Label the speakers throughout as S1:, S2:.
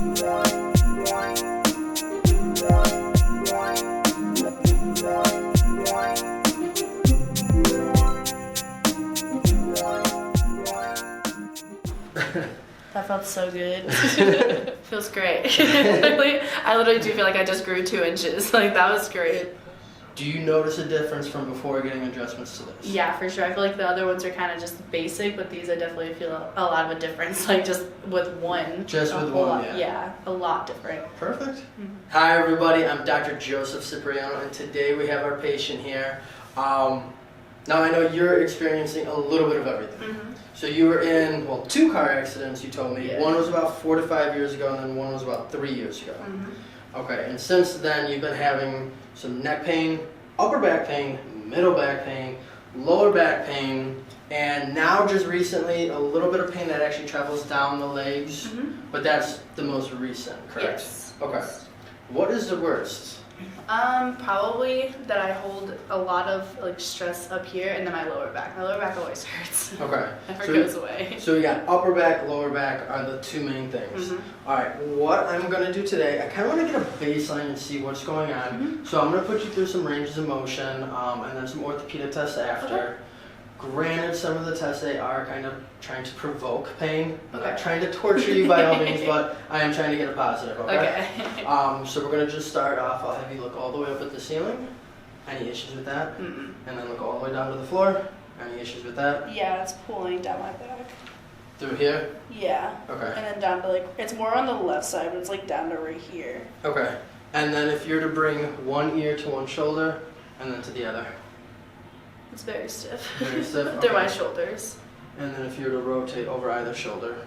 S1: That felt so good. Feels great. I literally do feel like I just grew 2 inches. Like, that was great.
S2: Do you notice a difference from before getting adjustments to this?
S1: Yeah, for sure. I feel like the other ones are kind of just basic, but these I definitely feel a lot of a difference. Like, just with one.
S2: Just with one,
S1: lot,
S2: yeah.
S1: Yeah, a lot different.
S2: Perfect. Mm-hmm. Hi, everybody. I'm Dr. Joseph Cipriano, and today we have our patient here. Now, I know you're experiencing a little bit of everything. Mm-hmm. So you were in, well, 2 car accidents, you told me. Yeah. One was about 4 to 5 years ago, and then one was about 3 years ago. Mm-hmm. Okay, and since then you've been having some neck pain, upper back pain, middle back pain, lower back pain, and now just recently a little bit of pain that actually travels down the legs, but that's the most recent, correct?
S1: Yes.
S2: Okay. What is the worst?
S1: Probably that I hold a lot of like stress up here and then my lower back. My lower back always hurts.
S2: Okay.
S1: Never goes away.
S2: So we got upper back, lower back are the 2 main things. All right, what I'm gonna do today, I kind of want to get a baseline and see what's going on. So I'm gonna put you through some ranges of motion and then some orthopedic tests after. Okay. Granted, some of the tests, they are kind of trying to provoke pain. I'm not trying to torture you by all means, but I am trying to get a positive, okay? So we're going to just start off. I'll have you look all the way up at the ceiling. Any issues with that? And then look all the way down to the floor. Any issues with that?
S1: Yeah, it's pulling down my back.
S2: Through here?
S1: Yeah.
S2: Okay.
S1: And then down to like, it's more on the left side, but it's like down to right here.
S2: Okay. And then if you're to bring one ear to one shoulder and then to the other.
S1: It's very stiff.
S2: Very stiff? Okay.
S1: They're my shoulders.
S2: And then if you were to rotate over either shoulder.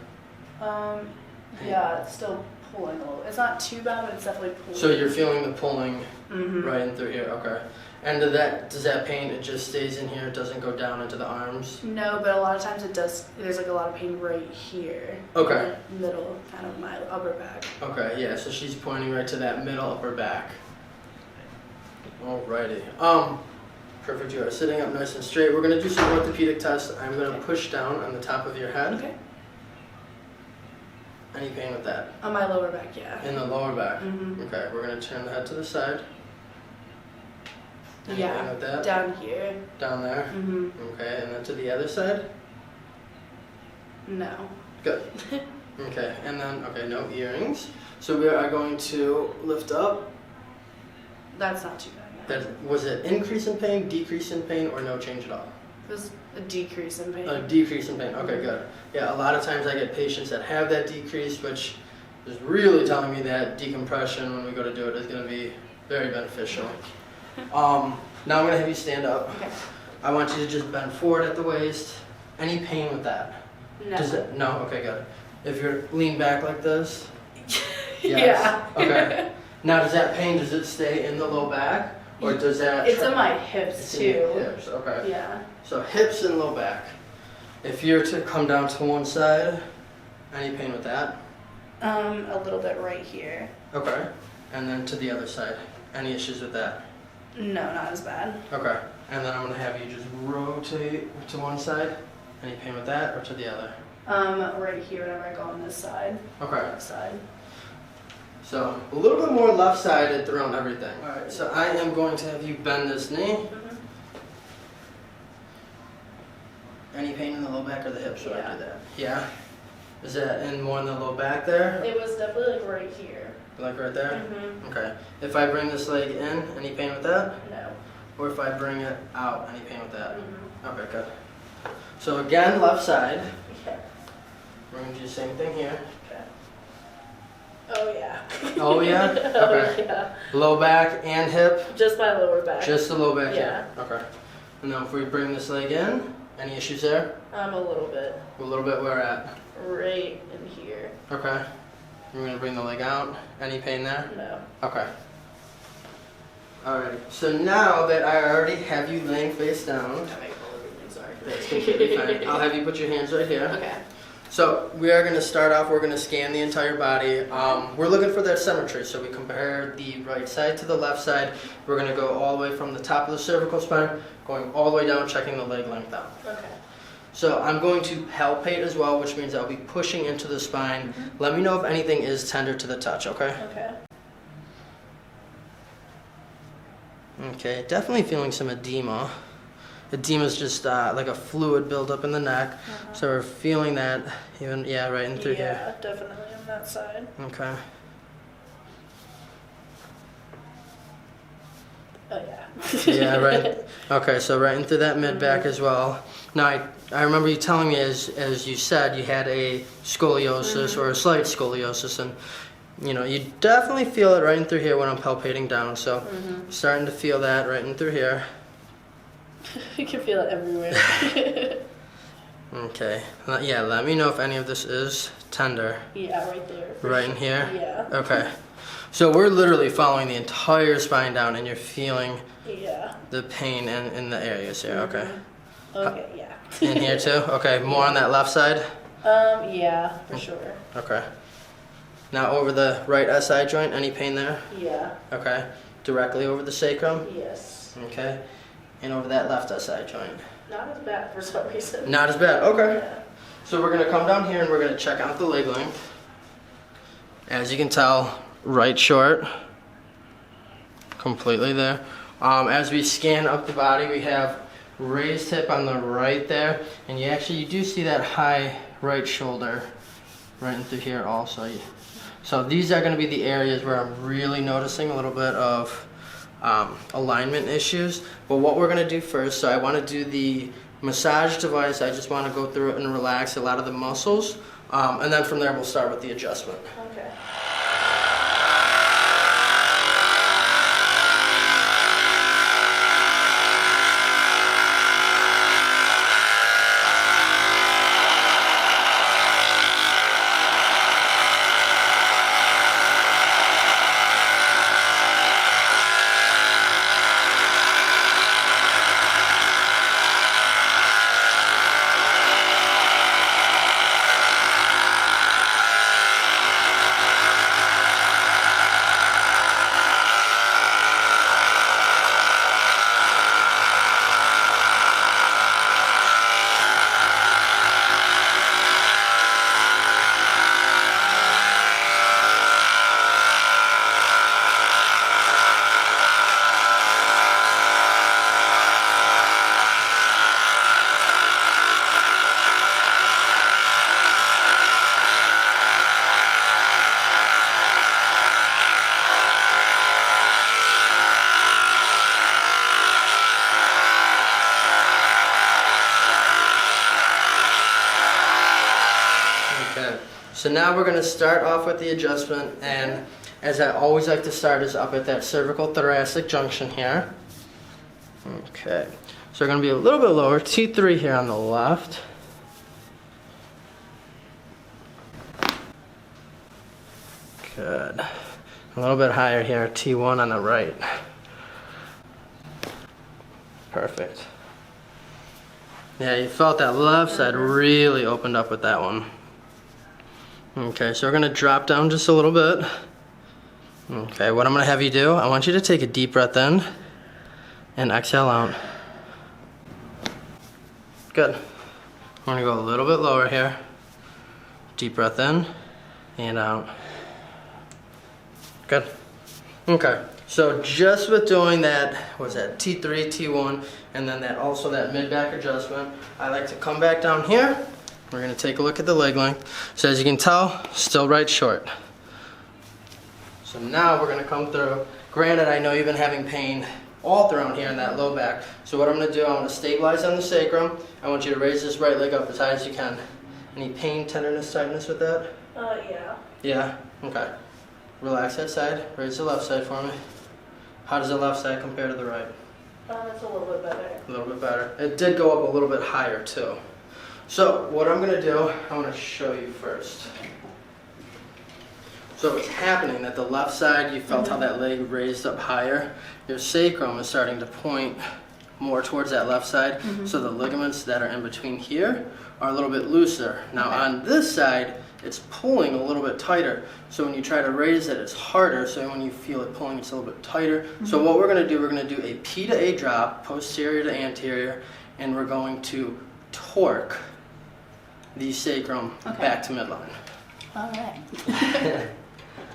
S1: Yeah, it's still pulling a little. It's not too bad, but it's definitely pulling.
S2: So you're feeling the pulling right in through here, okay. And does that pain, it just stays in here, it doesn't go down into the arms?
S1: No, but a lot of times it does, there's like a lot of pain right here.
S2: Okay.
S1: In the middle, kind of my upper back.
S2: Okay, yeah, so she's pointing right to that middle upper back. Alrighty. Perfect, you are sitting up nice and straight. We're going to do some orthopedic tests. I'm going to push down on the top of your head. Okay. Any pain with that?
S1: On my lower back, yeah.
S2: In the lower back? Okay, we're going to turn the head to the side. Any pain with that?
S1: Down here.
S2: Down there? Okay, and then to the other side?
S1: No.
S2: Good. Okay, and then, okay, no earrings. So we are going to lift up.
S1: That's not too bad.
S2: Was it increase in pain, decrease in pain, or no change at all?
S1: It was a decrease in pain.
S2: A decrease in pain, okay, good. Yeah, a lot of times I get patients that have that decrease, which is really telling me that decompression, when we go to do it, is going to be very beneficial. Now I'm going to have you stand up. Okay. I want you to just bend forward at the waist. Any pain with that?
S1: No.
S2: No? Okay, good. If you're lean back like this? Yes.
S1: Yeah.
S2: Okay. Now does that pain, does it stay in the low back? Or does that...
S1: It's in my hips too.
S2: Hips, okay.
S1: Yeah.
S2: So hips and low back. If you're to come down to one side, any pain with that?
S1: A little bit right here.
S2: Okay. And then to the other side. Any issues with that?
S1: No, not as bad.
S2: Okay. And then I'm going to have you just rotate to one side. Any pain with that or to the other?
S1: Right here whenever I go on this side.
S2: Okay.
S1: Left side.
S2: So a little bit more left-sided throughout everything. All right, so I am going to have you bend this knee. Any pain in the low back or the hips when I do that? Yeah. Is that in more in the low back there?
S1: It was definitely like right here.
S2: Like right there? Okay. If I bring this leg in, any pain with that?
S1: No.
S2: Or if I bring it out, any pain with that? Okay, good. So again, left side.
S1: Okay.
S2: We're going to do the same thing here.
S1: Oh yeah.
S2: Oh yeah? Okay.
S1: Oh, yeah.
S2: Low back and hip?
S1: Just my lower back.
S2: Just the low back,
S1: yeah.
S2: Okay. And then if we bring this leg in, any issues there?
S1: A little bit.
S2: A little bit where at?
S1: Right in here.
S2: Okay. We're going to bring the leg out. Any pain there?
S1: No.
S2: Okay. Alright. So now that I already have you laying face down.
S1: Sorry.
S2: That's completely fine. I'll have you put your hands right here.
S1: Okay.
S2: So we are going to start off, we're going to scan the entire body. We're looking for that symmetry, so we compare the right side to the left side. We're going to go all the way from the top of the cervical spine, going all the way down, checking the leg length out.
S1: Okay.
S2: So I'm going to palpate as well, which means I'll be pushing into the spine. Let me know if anything is tender to the touch, okay?
S1: Okay.
S2: Okay, definitely feeling some edema. Edema is just like a fluid buildup in the neck. So we're feeling that even, yeah, right in through here.
S1: Yeah, definitely on that side.
S2: Okay.
S1: Oh, yeah.
S2: Yeah, right. Okay, so right into that mid-back as well. Now, I remember you telling me, as you said, you had a scoliosis or a slight scoliosis, and you know, you definitely feel it right in through here when I'm palpating down. So, starting to feel that right in through here.
S1: You can feel it everywhere.
S2: Okay. Yeah, let me know if any of this is tender.
S1: Yeah, right there.
S2: Right in here?
S1: Yeah.
S2: Okay. So we're literally following the entire spine down, and you're feeling the pain in the areas here. Okay.
S1: Okay, yeah.
S2: In here too? Okay, more on that left side?
S1: Yeah, for sure.
S2: Okay. Now over the right SI joint, any pain there?
S1: Yeah.
S2: Okay. Directly over the sacrum?
S1: Yes.
S2: Okay. And over that left SI joint?
S1: Not as bad for some reason.
S2: Not as bad, okay.
S1: Yeah.
S2: So we're gonna come down here and we're gonna check out the leg length. As you can tell, right short. Completely there. As we scan up the body, we have raised hip on the right there, and you do see that high right shoulder right into here also. So these are going to be the areas where I'm really noticing a little bit of alignment issues. But what we're going to do first, so I want to do the massage device. I just want to go through it and relax a lot of the muscles, and then from there we'll start with the adjustment.
S1: Okay.
S2: So now we're going to start off with the adjustment, and as I always like to start is up at that cervical thoracic junction here. Okay, so we're going to be a little bit lower, T3 here on the left. Good. A little bit higher here, T1 on the right. Perfect. Yeah, you felt that left side really opened up with that one. Okay, so we're going to drop down just a little bit. Okay, what I'm going to have you do, I want you to take a deep breath in and exhale out. Good. I'm going to go a little bit lower here. Deep breath in and out. Good. Okay, so just with doing that, what's that, T3, T1, and then that mid-back adjustment, I like to come back down here. We're going to take a look at the leg length. So as you can tell, still right short. So now we're going to come through. Granted, I know you've been having pain all throughout here in that low back. So what I'm going to do, I want to stabilize on the sacrum. I want you to raise this right leg up as high as you can. Any pain, tenderness, tightness with that?
S1: Yeah.
S2: Yeah? Okay. Relax that side. Raise the left side for me. How does the left side compare to the right?
S1: It's a little bit better.
S2: A little bit better. It did go up a little bit higher too. So what I'm going to do, I want to show you first. So what's happening, that the left side, you felt how that leg raised up higher. Your sacrum is starting to point more towards that left side. So the ligaments that are in between here are a little bit looser. Now on this side, it's pulling a little bit tighter. So when you try to raise it, it's harder. So when you feel it pulling, it's a little bit tighter. So what we're going to do a P to A drop, posterior to anterior, and we're going to torque the sacrum back to midline.
S1: All right.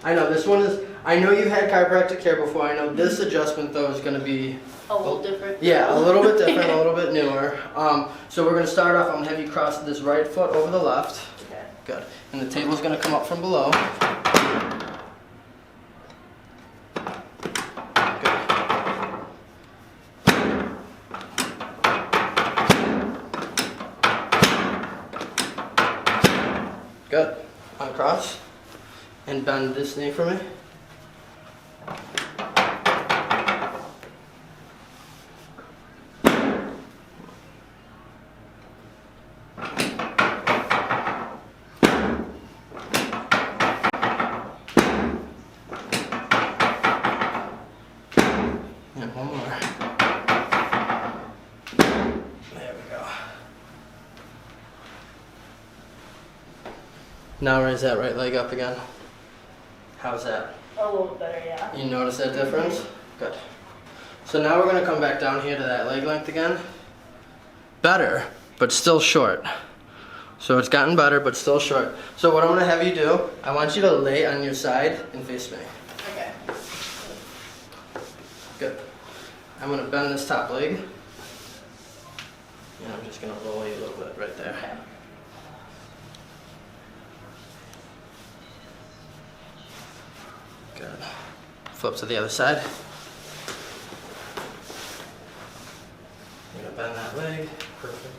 S2: I know this one is, I know you've had chiropractic care before. I know this adjustment though is going to be
S1: A little different.
S2: Yeah, a little bit different, a little bit newer. So we're going to start off, I'm going to have you cross this right foot over the left.
S1: Okay.
S2: Good. And the table's going to come up from below. Good. Uncross. And bend this knee for me. And one more. There we go. Now raise that right leg up again. How's that?
S1: A little better, yeah.
S2: You notice that difference? Good. So now we're going to come back down here to that leg length again. Better, but still short. So it's gotten better, but still short. So what I'm going to have you do, I want you to lay on your side and face me.
S1: Okay.
S2: Good. I'm going to bend this top leg. And I'm just going to roll you a little bit right there.
S1: Okay.
S2: Good. Flip to the other side. I'm going to bend that leg. Perfect.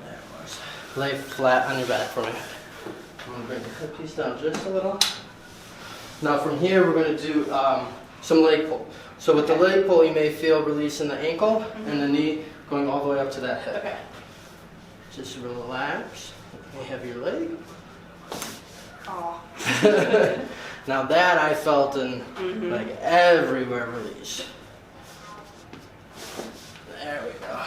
S2: There it was. Lay flat on your back for me. I'm going to bring the hip piece down just a little. Now from here we're going to do some leg pull. So with the leg pull you may feel release in the ankle and the knee going all the way up to that hip.
S1: Okay.
S2: Just relax. You have your leg.
S1: Aw.
S2: Now that I felt in like everywhere release. There we go.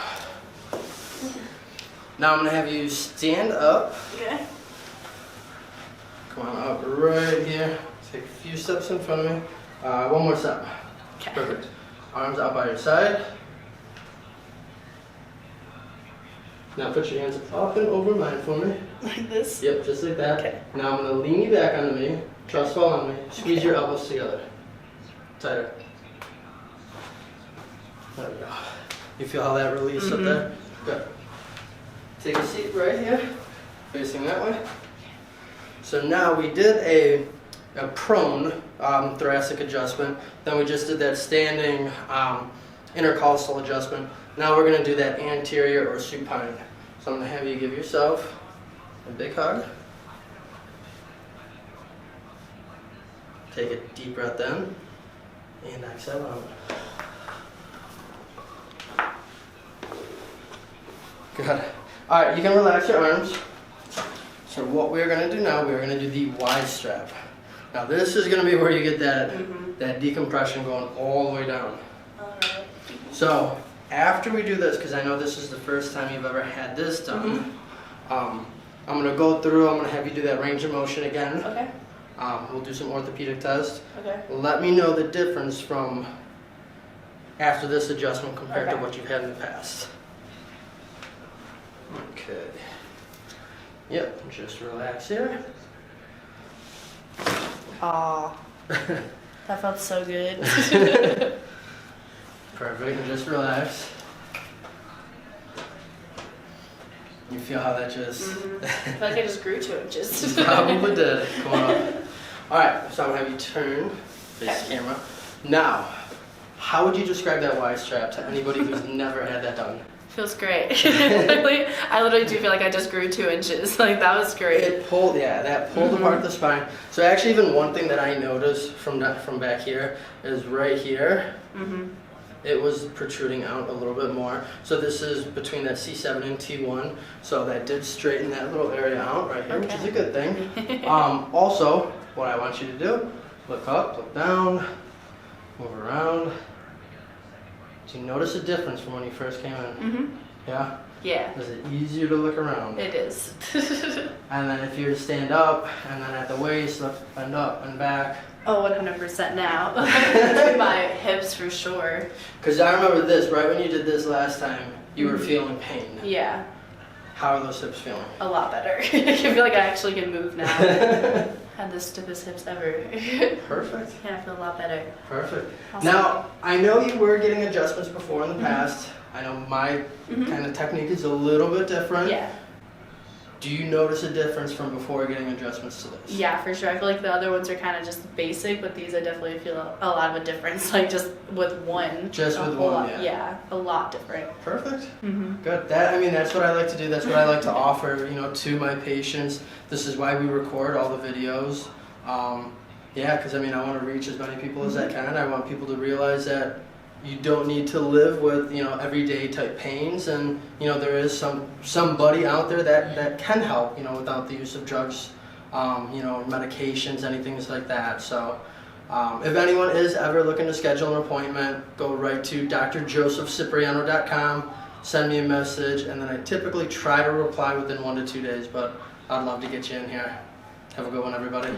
S2: Now I'm going to have you stand up.
S1: Okay.
S2: Come on up right here. Take a few steps in front of me. One more step.
S1: Okay.
S2: Perfect. Arms out by your side. Now put your hands up and over mine for me.
S1: Like this?
S2: Yep, just like that.
S1: Okay.
S2: Now I'm going to lean you back onto me. Trust fall on me. Squeeze your elbows together. Tighter. There we go. You feel how that release up there? Good. Take a seat right here, facing that way. So now we did a prone thoracic adjustment. Then we just did that standing intercostal adjustment. Now we're going to do that anterior or supine. So I'm going to have you give yourself a big hug. Take a deep breath in and exhale out. Good. All right, you can relax your arms. So what we're going to do now, we're going to do the Y-strap. Now this is going to be where you get that decompression going all the way down.
S1: All right.
S2: So after we do this, because I know this is the first time you've ever had this done, I'm going to go through, I'm going to have you do that range of motion again.
S1: Okay.
S2: We'll do some orthopedic tests.
S1: Okay.
S2: Let me know the difference from after this adjustment compared to
S1: Okay.
S2: what you've had in the past. Okay. Yep, just relax here.
S1: Aw. That felt so good.
S2: Perfect, and just relax. You feel how that just...
S1: I feel like I just grew 2 inches.
S2: You probably did. Come on up. Alright, so I'm going to have you turn face the camera. Now, how would you describe that Y-strap to anybody who's never had that done?
S1: Feels great. I literally do feel like I just grew 2 inches. Like, that was great.
S2: It pulled, yeah, that pulled apart the spine. So actually even one thing that I noticed from back here is right here, it was protruding out a little bit more. So this is between that C7 and T1. So that did straighten that little area out right here, which is a good thing. Also, what I want you to do, look up, look down, move around. Do you notice a difference from when you first came in? Yeah?
S1: Yeah.
S2: Is it easier to look around?
S1: It is.
S2: And then if you're to stand up, and then at the waist, and up and back.
S1: Oh, 100% now. My hips for sure.
S2: Because I remember this, right when you did this last time, you were feeling pain.
S1: Yeah.
S2: How are those hips feeling?
S1: A lot better. I feel like I actually can move now. Had the stiffest hips ever.
S2: Perfect.
S1: Yeah, I feel a lot better.
S2: Perfect.
S1: Awesome.
S2: Now, I know you were getting adjustments before in the past. I know my kind of technique is a little bit different.
S1: Yeah.
S2: Do you notice a difference from before getting adjustments to this?
S1: Yeah, for sure. I feel like the other ones are kind of just basic, but these I definitely feel a lot of a difference. Like just with one.
S2: Just
S1: a
S2: with
S1: whole
S2: one,
S1: lot,
S2: yeah.
S1: Yeah, a lot different.
S2: Perfect.
S1: Mm-hmm.
S2: Good. That's what I like to do. That's what I like to offer, to my patients. This is why we record all the videos. Yeah, because I want to reach as many people as I can. I want people to realize that you don't need to live with everyday type pains, and there is somebody out there that can help without the use of drugs, medications, anything like that. So if anyone is ever looking to schedule an appointment, go right to drjosephcipriano.com, send me a message, and then I typically try to reply within 1 to 2 days, but I'd love to get you in here. Have a good one, everybody.